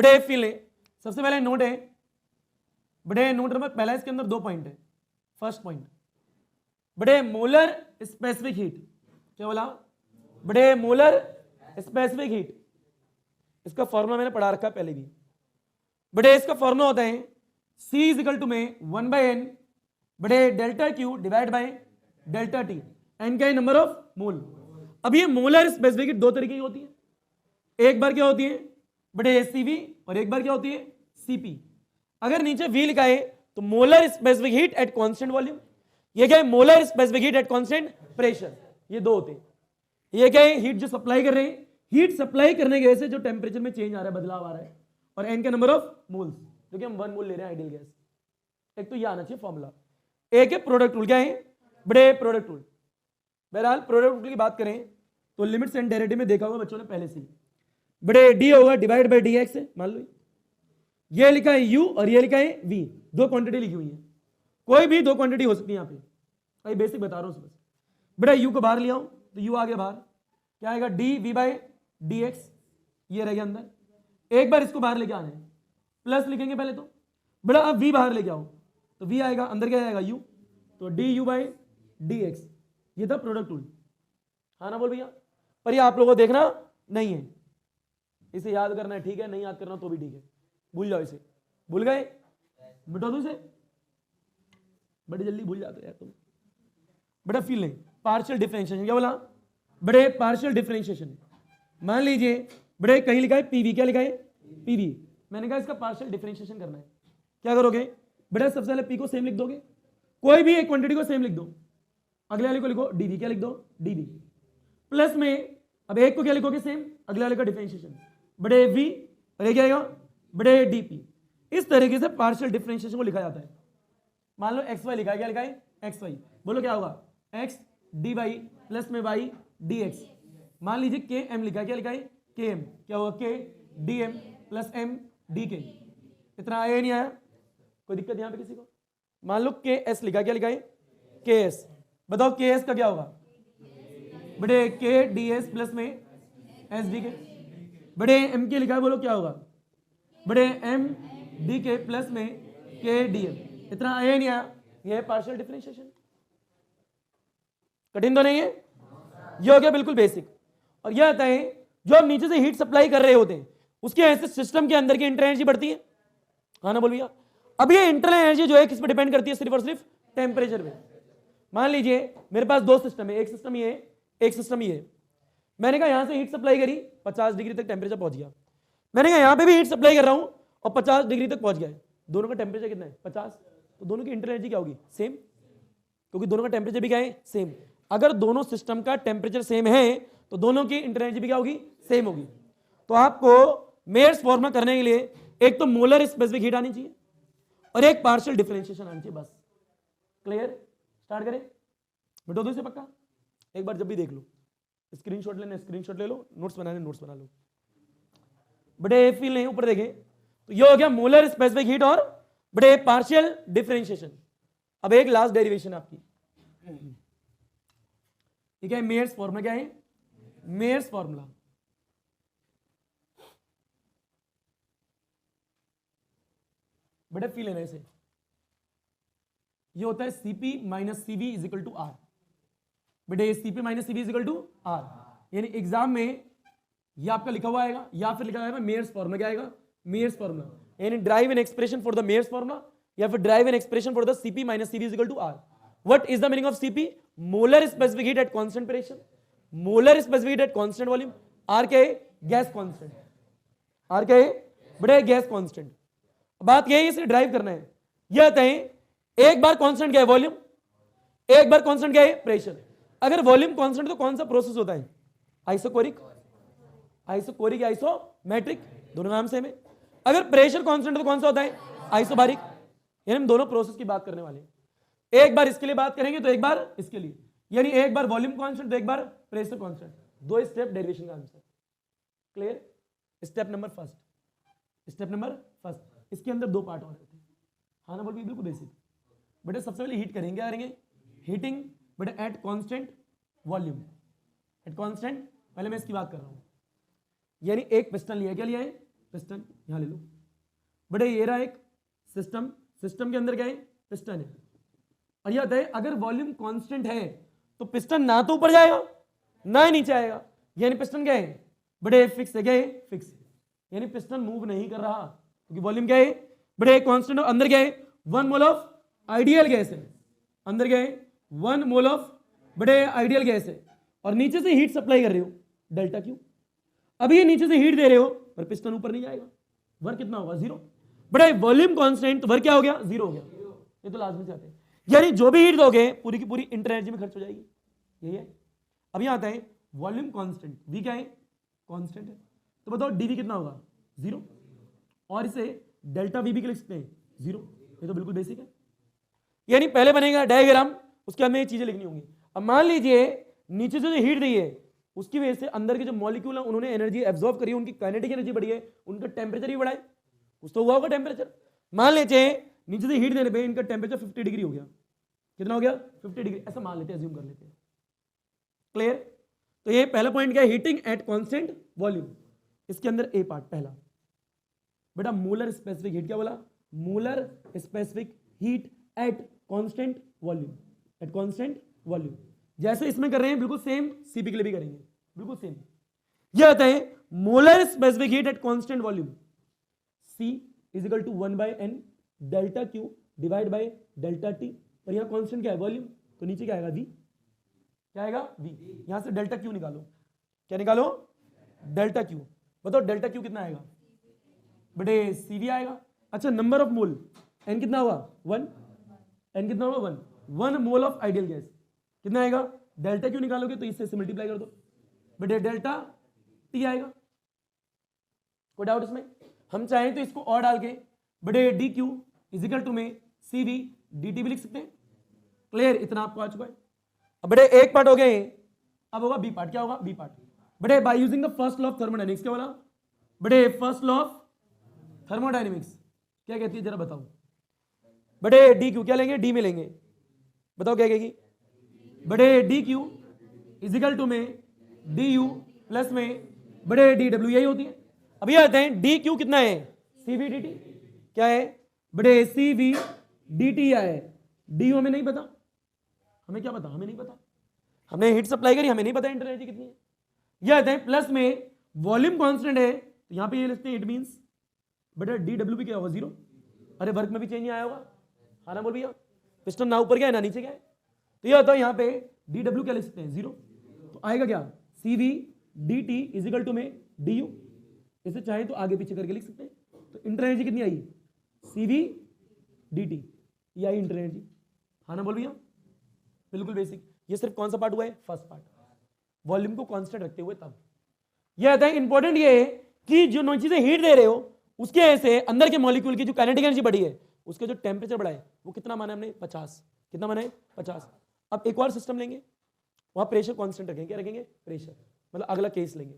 बड़े फील है, सबसे पहले नोट है, बड़े नोट नंबर पहला, इसके अंदर 2 पॉइंट है। फर्स्ट पॉइंट, बड़े मोलर स्पेसिफिक हीट, क्या बोला, बड़े मोलर स्पेसिफिक हीट, इसका फॉर्मूला मैंने पढ़ा रखा पहले भी। बड़े इसका फॉर्मूला होता है C इज इक्वल टू में 1/n बड़े delta Q divide by delta T, n का नंबर ऑफ मोल। अब ये मोलर स्पेसिफिक हीट 2 तरीके की होती है, एक बार क्या होती है बड़े CV और एक बार क्या होती है CP। अगर नीचे V लिखा है तो molar specific heat at constant volume, ये क्या है molar specific heat at constant pressure, ये 2 होते हैं। ये क्या है हीट जो सप्लाई कर रहे हैं, हीट सप्लाई करने की वजह से जो टेम्परेचर में चेंज आ रहा है, बदलाव आ रहा है, और n का नंबर ऑफ मोल्स, जो कि हम 1 मोल ले रहे हैं आइडियल गैस। एक तो ये आना चाहिए फॉर्मूला। एक है प्रोडक्ट रूल, क्या है बड़े प्रोडक्ट रूल। बहरहाल प्रोडक्ट रूल की बात करें तो लिमिट्स एंड डेरिवेटिव में देखा होगा बच्चों ने पहले से, बड़े डी होगा डिवाइड बाय डी एक्स, मान लो ये लिखा है u और ये लिखा है v, 2 क्वांटिटी लिखी हुई है, कोई भी 2 क्वांटिटी हो सकती है यहाँ पे, भाई बेसिक बता रहा हूँ बस। बड़ा u को बाहर ले आओ तो u आ गया बाहर, क्या आएगा d v by d x, ये रह गया अंदर। एक बार इसको बाहर लेके आना है, प्लस लिखेंगे पहले तो, बड़ा अब v बाहर लेके आओ तो v आएगा अंदर, क्या आएगा u, तो d u by d x, ये था प्रोडक्ट रूल। हाँ ना बोल भैया, पर ये आप लोगों को देखना नहीं है, इसे याद करना है, ठीक है, नहीं याद करना तो भी ठीक है, भूल जाओ इसे, भूल गए मिटा दो इसे, बड़े जल्दी भूल जाते यार तुम। बड़ा फील नहीं, पार्शियल डिफरेंशिएशन, क्या बोला बड़े पार्शियल डिफरेंशिएशन। मान लीजिए बड़े कहीं लिखा है पीवी, क्या लिखा है पीवी, मैंने कहा इसका पार्शियल डिफरेंशिएशन करना है, क्या करोगे बड़े सबसे पहले पी को सेम लिख दोगे, कोई भी एक क्वांटिटी को सेम लिख दो, अगले वाले को लिखो डीवी, क्या लिख दो डीवी, प्लस में अब एक को क्या लिखोगे सेम, अगले वाले का डिफरेंशिएशन, बड़े वी और ये क्या आएगा बड़े डीपी। इस तरीके से पार्शियल डिफरेंशिएशन को लिखा जाता है। मान लो एक्स वाई लिखा है, क्या लिखा है एक्स वाई, बोलो क्या होगा एक्स डी वाई प्लस में वाई डी एक्स। मान लीजिए के एम लिखा है, क्या लिखा है के एम, क्या होगा k d m plus m d k. इतना आया नहीं आया, कोई दिक्कत यहाँ पे किसी को। मान लो के एस लिखा, क्या लिखा है के एस, बताओ के एस का क्या होगा बड़े के डी एस प्लस में एस डी के। बड़े एम के लिखा है, बोलो क्या होगा बड़े एम डी के प्लस में के डी एम। इतना आया नहीं आया, यह है पार्शियल डिफरेंशिएशन। कठिन तो नहीं है, यह हो गया बिल्कुल बेसिक। और यह आता है जो हम नीचे से हीट सप्लाई कर रहे होते हैं उसके ऐसे सिस्टम के अंदर की इंटर एनर्जी बढ़ती है, हाँ ना बोल भैया। अब ये इंटर एनर्जी जो है किस पे डिपेंड करती है, सिर्फ और सिर्फ टेम्परेचर पे। मान लीजिए मेरे पास 2 सिस्टम है, एक सिस्टम ये है एक सिस्टम ये है। मैंने कहा यहां से हीट सप्लाई करी 50 डिग्री तक टेम्परेचर पहुंच गया, मैंने कहा यहां पे भी हीट सप्लाई कर रहा हूं और 50 डिग्री तक पहुंच गया है, दोनों का टेम्परेचर कितना है 50, तो दोनों की इंटर एनर्जी क्या होगी सेम, क्योंकि दोनों का टेम्परेचर भी क्या है सेम। अगर दोनों सिस्टम का टेम्परेचर सेम है तो दोनों की इंटर एनर्जी भी क्या होगी सेम होगी। तो आपको मेयर्स फॉर्मूला करने के लिए एक तो मोलर स्पेसिफिक हीट आनी चाहिए और एक पार्शियल डिफरेंशिएशन आनी चाहिए, बस। क्लियर, स्टार्ट करें, मिटो दो इसे पक्का, एक बार जब भी देख लो, स्क्रीनशॉट लेने स्क्रीनशॉट ले लो, नोट्स बनाने नोट्स बना लो। बड़े फील नहीं, ऊपर देखें तो ये हो गया मोलर स्पेसिफिक हीट और बड़े पार्शियल डिफरेंशिएशन। अब एक लास्ट डेरिवेशन आपकी, ठीक है, मेयर्स फॉर्मूला क्या है, मेयर्स फॉर्मूला बड़े फील है ऐसे, ये होता है Cp minus Cv is equal to R. बेटे Cp minus Cv is equal to R, यानी एग्जाम में ये आपका लिखा हुआ आएगा या फिर लिखा जाएगा मेयर्स फॉर्मूला, क्या आएगा मेयर्स फॉर्मूला, यानी derive an expression for the Mayer's formula या फिर derive an expression for the Cp minus Cv is equal to R. What is the meaning of Cp, molar specific heat at constant pressure, molar specific heat at constant volume. R क्या है gas constant, are क्या है बड़े gas constant. बात यह है इसे drive करना है, यह आता है एक बार कांस्टेंट क्या है वॉल्यूम, एक बार कांस्टेंट क्या है प्रेशर। अगर वॉल्यूम कांस्टेंट तो कौन सा प्रोसेस होता है आइसोकोरिक, आइसोकोरिक आइसोमेट्रिक, दोनों नाम सेम है। अगर प्रेशर कांस्टेंट तो कौन सा होता है आइसोबारिक, यानी हम दोनों प्रोसेस की बात करने वाले हैं। एक बार इसके लिए बात करेंगे तो एक बार इसके लिए, यानी एक बार वॉल्यूम कांस्टेंट तो एक बार प्रेशर कांस्टेंट, 2 स्टेप डेरिवेशन का answer. Clear, step number first, step number first, इसके अंदर 2 पार्ट और होते हैं, हाँ ना बोल बिल्कुल बेसिक। बेटे सबसे पहले हीट करेंगे, क्या करेंगे हीटिंग, बेटे eight constant volume, at constant, पहले मैं इसकी बात कर रहा हूं, यानी एक पिस्टन लिया, क्या लिया है पिस्टन यहां ले लो बेटे, ये रहा एक सिस्टम, सिस्टम के अंदर क्या है, पिस्टन है। और यह है अगर वॉल्यूम कांस्टेंट है तो पिस्टन ना तो ऊपर जाएगा ना ही नीचे आएगा, यानी पिस्टन क्या है बड़े फिक्स है, क्या है फिक्स है, यानी पिस्टन मूव नहीं कर रहा क्योंकि वॉल्यूम क्या है बड़े कांस्टेंट। और अंदर क्या है 1 मोल ऑफ आइडियल गैस है, अंदर क्या है 1 मोल ऑफ बड़े आइडियल गैस है, और नीचे से हीट सप्लाई कर रहे हो डेल्टा क्यू। अभी ये नीचे से हीट दे रहे हो पर पिस्टन ऊपर नहीं जाएगा, वर्क कितना होगा 0, बड़े वॉल्यूम कांस्टेंट तो वर्क क्या हो गया 0 हो गया, ये तो लाजमी चाहते हैं, यानी जो भी हीट दोगे पूरी की पूरी इंटर एनर्जी में खर्च हो जाएगी, यही है। अब यहां आता है वॉल्यूम कांस्टेंट, वी क्या है कांस्टेंट है, तो बताओ डीवी कितना होगा 0, और इसे डेल्टा वी भी लिख सकते हैं 0, ये तो बिल्कुल बेसिक है। यानी पहले बनेगा डायग्राम, उसके बाद में ये चीजें लिखनी होंगी। अब मान लीजिए नीचे से जो हीट दी है उसकी वजह से अंदर के जो मॉलिक्यूल है उन्होंने एनर्जी एब्जॉर्ब करी, उनकी काइनेटिक एनर्जी बढ़ी है, उनका टेम्परेचर भी बढ़ा है, कुछ तो हुआ होगा टेम्परेचर। मान लेते हैं नीचे से हीट देने पे इनका टेम्परेचर 50 डिग्री हो गया, कितना हो गया 50 डिग्री, ऐसा मान लेते हैं, अज्यूम कर लेते हैं, क्लियर। तो ये पहला पॉइंट क्या है, हीटिंग एट कांस्टेंट वॉल्यूम। इसके अंदर ए पार्ट पहला बेटा मोलर स्पेसिफिक हीट, क्या बोला molar specific heat at constant volume, eight constant volume. जैसे इसमें कर रहे हैं बिल्कुल सेम सीपी के लिए भी करेंगे, बिल्कुल सेम। यह आता है molar specific heat at constant volume, C is equal to 1/n delta Q divide by delta T, और यहां कांस्टेंट क्या है वॉल्यूम, तो नीचे क्या आएगा V, क्या आएगा V, यहां से डेल्टा Q निकालो, क्या निकालो डेल्टा Q, बताओ डेल्टा Q कितना आएगा बटे CV आएगा। अच्छा नंबर ऑफ मोल n कितना हुआ 1, n कितना हुआ 1 मोल ऑफ आइडियल गैस कितना आएगा, डेल्टा Q निकालोगे तो इससे मल्टीप्लाई कर दो बटे डेल्टा T आएगा, कोई डाउट इसमें। हम चाहें तो इसको और डाल के बड़े डी क्यू इजिकल टू में सी वी डी टी भी लिख सकते हैं, क्लियर, इतना आपको आ चुका है। अब बड़े एक पार्ट हो गए, अब होगा बी पार्ट, क्या होगा बी पार्ट बड़े by using the first law of thermodynamics, क्या बोला बड़े फर्स्ट लॉ ऑफ थर्मोडायनेमिक्स क्या कहती है जरा बताओ, बड़े डी क्यू क्या लेंगे डी में लेंगे, बताओ क्या कहेगी बड़े डी क्यू इजिकल टू में डी यू प्लस में बड़े डी डब्ल्यू, यही होती है। अभी आते हैं डी क्यू कितना है सी वी डी टी, क्या है बड़े सी वी डी टी है, डी यू हमें नहीं पता, हमें क्या पता, हमें नहीं पता, हमने हीट सप्लाई करी, हमें नहीं पता इंटर एनर्जी कितनी है। यह आते हैं प्लस में वॉल्यूम कांस्टेंट है तो यहां पे ये लिखते हैं इट मींस बड़े डी डब्ल्यू भी क्या होगा 0, अरे वर्क में भी चेंज नहीं आया होगा, हाँ ना बोल भैया, पिस्टन ना ऊपर गया है ना नीचे गया है, तो ये होता है यहाँ पे डी डब्ल्यू क्या लिख सकते हैं 0, तो आएगा क्या C V D T is equal to में डी यू, इसे चाहे तो आगे पीछे करके लिख सकते हैं। तो इंटर एनर्जी कितनी आई सी वी डी टी, ये आई इंटर एनर्जी, हाँ ना बोल भैया, बिल्कुल बेसिक। ये सिर्फ कौन सा पार्ट हुआ है फर्स्ट पार्ट, वॉल्यूम को कांस्टेंट रखते हुए। तब यह आता है इंपॉर्टेंट ये है कि जो नई चीजें हीट दे रहे हो उसके ऐसे अंदर के मॉलिक्यूल की जो काइनेटिक एनर्जी बढ़ी है उसके जो टेम्परेचर बढ़ा है वो कितना माना हमने 50, कितना माना है 50। अब एक और सिस्टम लेंगे वहां प्रेशर कांस्टेंट रखेंगे, क्या रखेंगे प्रेशर, मतलब अगला केस लेंगे,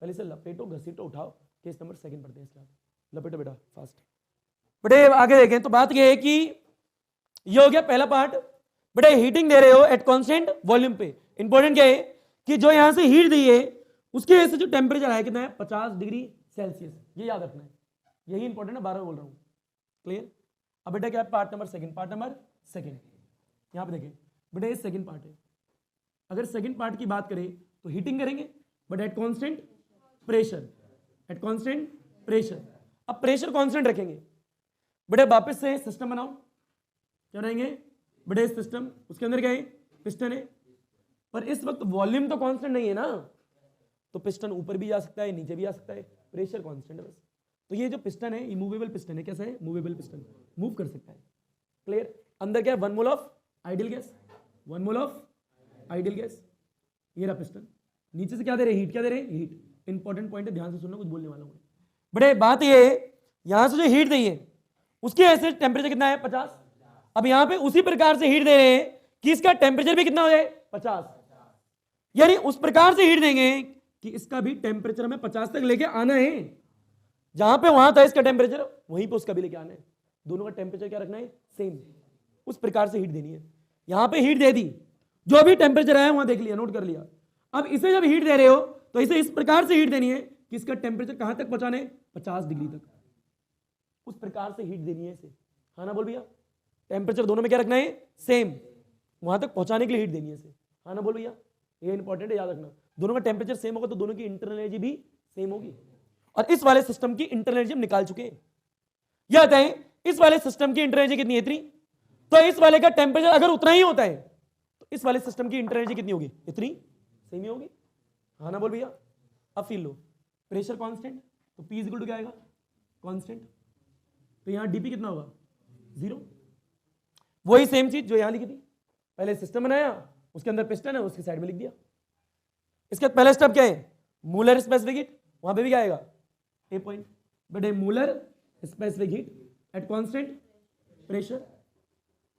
पहले से लपेटो घसीटो उठाओ, केस नंबर 2 पढ़ते हैं इसके बाद, लपेटो बेटा फास्ट बड़े आगे देखें। तो बात यह है कि ये हो गया पहला पार्ट, बड़े हीटिंग दे रहे हो एट कांस्टेंट वॉल्यूम पे। इंपॉर्टेंट क्या है कि जो यहां से हीट दी है उसके वजह से जो टेम्परेचर आया कितना है 50 डिग्री सेल्सियस, ये याद रखना है, यही इंपॉर्टेंट है, 12 बोल रहा हूं, क्लियर। अब बेटा क्या है part number second, part number second यहां पे देखें बेटा ये सेकंड पार्ट है। अगर सेकंड पार्ट की बात करें तो हीटिंग करेंगे but at constant pressure, eight constant pressure. अब प्रेशर कांस्टेंट रखेंगे बड़े, वापस से सिस्टम बनाओ, क्या रहेंगे बड़े सिस्टम, उसके अंदर क्या है पिस्टन है, पर इस वक्त वॉल्यूम तो कांस्टेंट नहीं है ना, तो पिस्टन ऊपर भी जा सकता है नीचे भी जा सकता है, प्रेशर कांस्टेंट है बस। तो ये जो पिस्टन है ये मूवेबल पिस्टन है, कैसा है मूवेबल पिस्टन, मूव कर सकता है, क्लियर। अंदर क्या है 1 mole of ideal gas, 1 mole of ideal gas, ये रहा पिस्टन। नीचे से क्या दे रहे हीट, क्या दे रहे हीट, इंपॉर्टेंट पॉइंट है, ध्यान से सुनना, कुछ बोलने वाला हूं बड़े। बात ये यहां से जो हीट दी है उसके ऐसे टेम्परेचर कितना है 50। अब यहां पे उसी प्रकार से हीट दे रहे हैं कि इसका टेम्परेचर भी कितना हो जाए 50, यानी उस प्रकार से हीट देंगे कि इसका भी टेम्परेचर हमें 50 तक लेके आना है, जहां पे वहां था इसका टेम्परेचर वहीं पे उसका भी लेके आना है, दोनों का टेम्परेचर क्या रखना है सेम, उस प्रकार से हीट देनी है। यहां पे हीट दे दी, जो भी टेम्परेचर आया वहां देख लिया, नोट कर लिया। अब इसे जब हीट दे रहे हो तो इसे इस प्रकार से हीट देनी है कि इसका टेम्परेचर कहां तक पहुंचाना है, 50 डिग्री तक। उस प्रकार से हीट देनी है इसे, हाँ ना बोल भैया। टेम्परेचर दोनों में क्या रखना है, सेम, वहां तक पहुंचाने के लिए हीट देनी है इसे, हाँ ना बोल भैया। ये इंपॉर्टेंट है, याद रखना। दोनों का टेम्परेचर सेम होगा तो दोनों की इंटरनल एनर्जी भी सेम होगी। और इस वाले सिस्टम की इंटरनल एनर्जी हम निकाल चुके हैं। यह बताएं इस वाले सिस्टम की इंटरनल एनर्जी कितनी है, इतनी। तो इस वाले का टेम्परेचर अगर उतना ही होता है तो इस वाले सिस्टम की इंटरनल एनर्जी कितनी होगी, इतनी, सेम ही होगी, हाँ ना बोल भैया। अब फील लो, प्रेशर कांस्टेंट, तो P इक्वल टू क्या आएगा, कांस्टेंट, तो यहां डीपी कितना होगा, 0। वही सेम चीज जो यहां लिखी थी, पहले सिस्टम बनाया, उसके अंदर पिस्टन है, उसकी साइड में लिख दिया। इसका पहला स्टेप क्या है, मूलर स्पेसिफिक हीट, वहां पे भी क्या आएगा, a point, but a molar specific heat at constant pressure.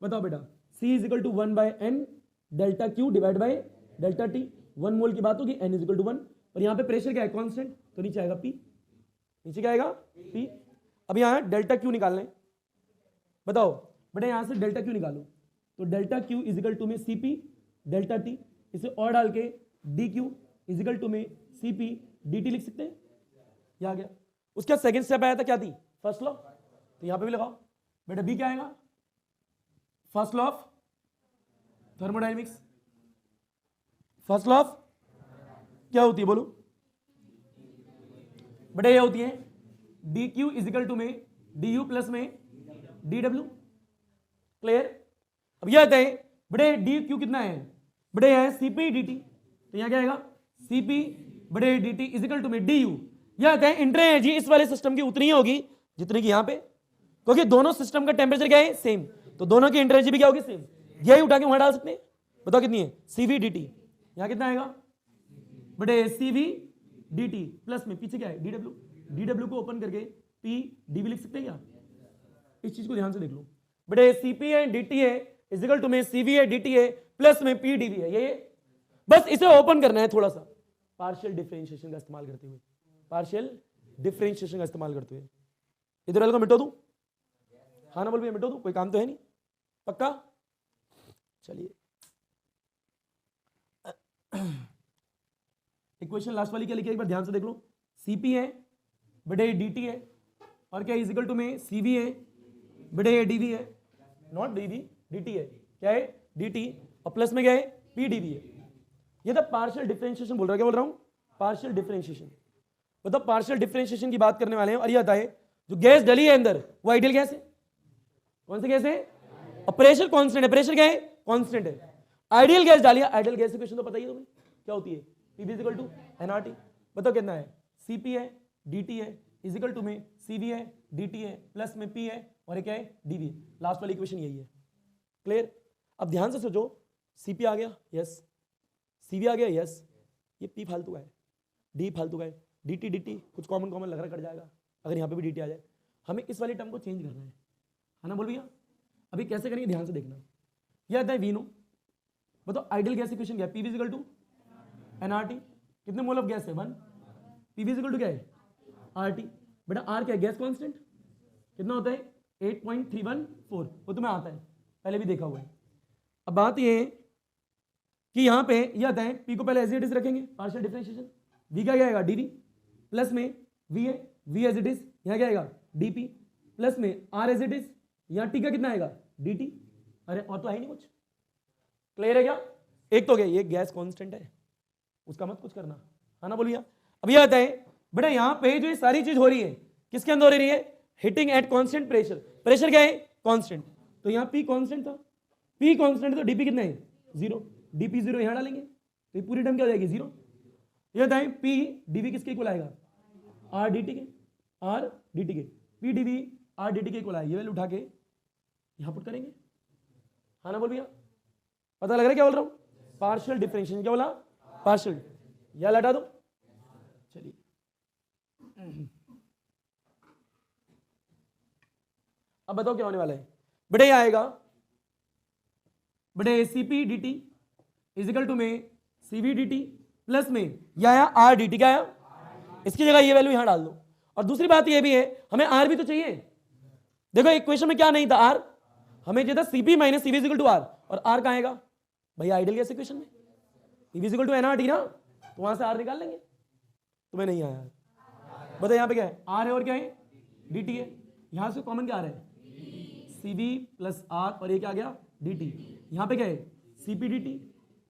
बताओ बेटा, C is equal to 1/n delta Q divide by delta T। 1 mole की बात होगी, n इज इक्वल टू 1, और यहां पे प्रेशर क्या है, कांस्टेंट, तो नीचे आएगा P, नीचे क्या आएगा P। अब यहां डेल्टा Q निकालना है, बताओ बेटा, यहां से डेल्टा Q निकालो, तो delta Q is equal to n CP delta T, इसे और डाल के DQ is equal to n CP DT लिख सकते हैं, ये आ गया। उसका सेकंड स्टेप आया था, क्या थी, फर्स्ट लॉ, तो यहां पे भी लगाओ बेटा, B क्या आएगा, first law of thermodynamics. First law of क्या होती है बोलो बेटा, ये होती है DQ इज इक्वल टू में DU प्लस में DW, क्लियर। अब यह आता है बड़े DQ कितना है, बड़े है CP DT, तो यहां क्या आएगा, CP बड़े DT इज इक्वल टू में DU। यह आता है इंटर एनर्जी इस वाले सिस्टम की उतनी ही होगी जितनी की यहां पे, क्योंकि दोनों सिस्टम का टेम्परेचर क्या है, सेम, तो दोनों की इंटर एनर्जी भी क्या होगी, सेम। यही उठा के वहां डाल सकते हैं, बताओ कितनी है, CV DT, यहां कितना आएगा बड़े CV DT प्लस में पीछे क्या है, DW, DW को ओपन करके P DV लिख सकते हैं क्या, इस चीज को ध्यान से देख लो बेटे, CP है DT है is equal to n CV है DT है प्लस में P DV है, ये बस इसे ओपन करना है थोड़ा सा, पार्शियल डिफरेंशिएशन का इस्तेमाल करते हुए, पार्शियल डिफरेंशिएशन का इस्तेमाल करते हुए। इधर वाले को मिटो दूं, हाँ ना बोल भैया, मिटो दूं, कोई काम तो है नहीं, पक्का। चलिए इक्वेशन लास्ट वाली क्या लिखी है, एक बार ध्यान से देख लो। CP है बड़े DT है, और क्या is equal to n CV है बड़े DV है, नॉट DV DT है, क्या है DT, और प्लस में क्या है PDV है। ये तो पार्शियल डिफरेंशिएशन बोल रहा है, क्या बोल रहा हूं, पार्शियल डिफरेंशिएशन। मतलब पार्शियल डिफरेंशिएशन की बात करने वाले हैं, और ये आता है जो गैस डली है अंदर वो आइडियल गैस है, कौन सी गैस है, और प्रेशर कांस्टेंट है, प्रेशर क्या है, कांस्टेंट है। आइडियल गैस डालिए, आइडियल गैस इक्वेशन तो पता ही है तुम्हें क्या होती है, P is equal to nRT। बताओ कितना है, CP है DT है is equal to n CV है DT है प्लस में P है और ये क्या है DV है। लास्ट वाली इक्वेशन यही है, क्लियर। अब ध्यान से सोचो, CP आ गया, यस, CV आ गया, यस, ये P फालतू का है, D फालतू का है, DT कुछ कॉमन कॉमन लग रहा, कट जाएगा अगर यहाँ पे भी DT आ जाए। हमें इस वाले टर्म को चेंज करना है ना बोल भैया। अभी कैसे करेंगे, ध्यान से देखना। यह आता है वीनो, बताओ आइडियल गैस इक्वेशन क्या है, P इक्वल टू nRT, कितने मोल ऑफ गैस है, 1, P इक्वल टू क्या है RT, बेटा R क्या है, गैस कांस्टेंट, कितना होता है 8.314, वो तुम्हें आता है, पहले भी देखा हुआ है। अब बात ये है कि यहाँ पे ये आता है, P को पहले एज इट इज रखेंगे, पार्शियल डिफरेंशिएशन, V का क्या आएगा DV प्लस में V है V एज इट इज, यहाँ क्या आएगा DP प्लस में R एज इट इज, यहाँ T का कितना आएगा DT। अरे और तो है ही नहीं कुछ, क्लियर है क्या। एक तो क्या, ये गैस कांस्टेंट है, उसका मत कुछ करना, है ना बोलिए। अब ये आता है बेटा, यहाँ पे जो ये सारी चीज हो रही है किसके अंदर हो रही है, heating at constant pressure, pressure क्या है कांस्टेंट, तो यहाँ P कांस्टेंट था, P कांस्टेंट तो DP कितना है 0, DP 0 यहाँ डालेंगे तो ये पूरी टर्म क्या हो जाएगी 0। ये बताएं P DV किसके इक्वल आएगा, R DT के, R DT के, P DV R DT के इक्वल आएगा, ये वैल्यू उठा के यहाँ पुट करेंगे, हाँ ना बोल भैया। पता लग रहा है क्या बोल रहा हूँ, पार्शियल डिफरेंशिएशन, क्या बोला पार्शियल, या लटा दो। चलिए अब बताओ क्या होने वाला है बेटे, ये आएगा बेटे CP DT is equal to n CV DT plus n या आया R DT, क्या आया, इसकी जगह ये वैल्यू यहां डाल दो। और दूसरी बात ये भी है, हमें R भी तो चाहिए, देखो इक्वेशन में क्या नहीं था R, हमें चाहिए था CP minus CV is equal to R, और R कहां आएगा भाई आइडियल गैस इक्वेशन में, P is equal to nRT ना, तो वहां से R निकाल लेंगे, तुम्हें नहीं आया बताइए यहाँ पे क्या है, आर है और क्या है, डी टी है। यहाँ से कॉमन क्या आ रहा है, सी बी प्लस आर, और ये क्या आ गया, डी टी। यहाँ पे क्या है, C P D T,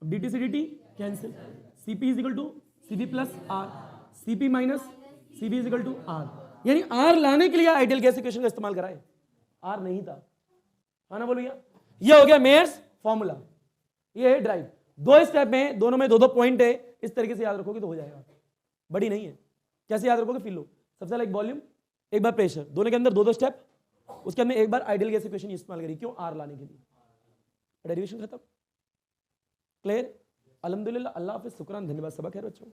D T से D T cancel, C P is equal to C B plus R, C P minus C B is equal to R. यानी आर लाने के लिए आइडियल गैस इक्वेशन का इस्तेमाल करा है, are नहीं था, है ना, बोलो भैया। ये हो गया मेयर्स फॉर्मूला, ये है ड्राइव। दो स्टेप में, दोनों में दो दो पॉइंट है, इस तरीके से याद रखोगे तो हो जाएगा, बड़ी नहीं है। कैसे याद रखोगे, फील लो। सबसे पहले एक वॉल्यूम, एक बार प्रेशर, दोनों के अंदर दो दो स्टेप, उसके अंदर एक बार आइडियल गैस इक्वेशन इस्तेमाल करी, क्यों, आर लाने के लिए। डेरिवेशन खत्म, क्लियर, अल्हम्दुलिल्लाह, अल्लाह हाफिज़, शुक्रान, धन्यवाद, सबक है बच्चों।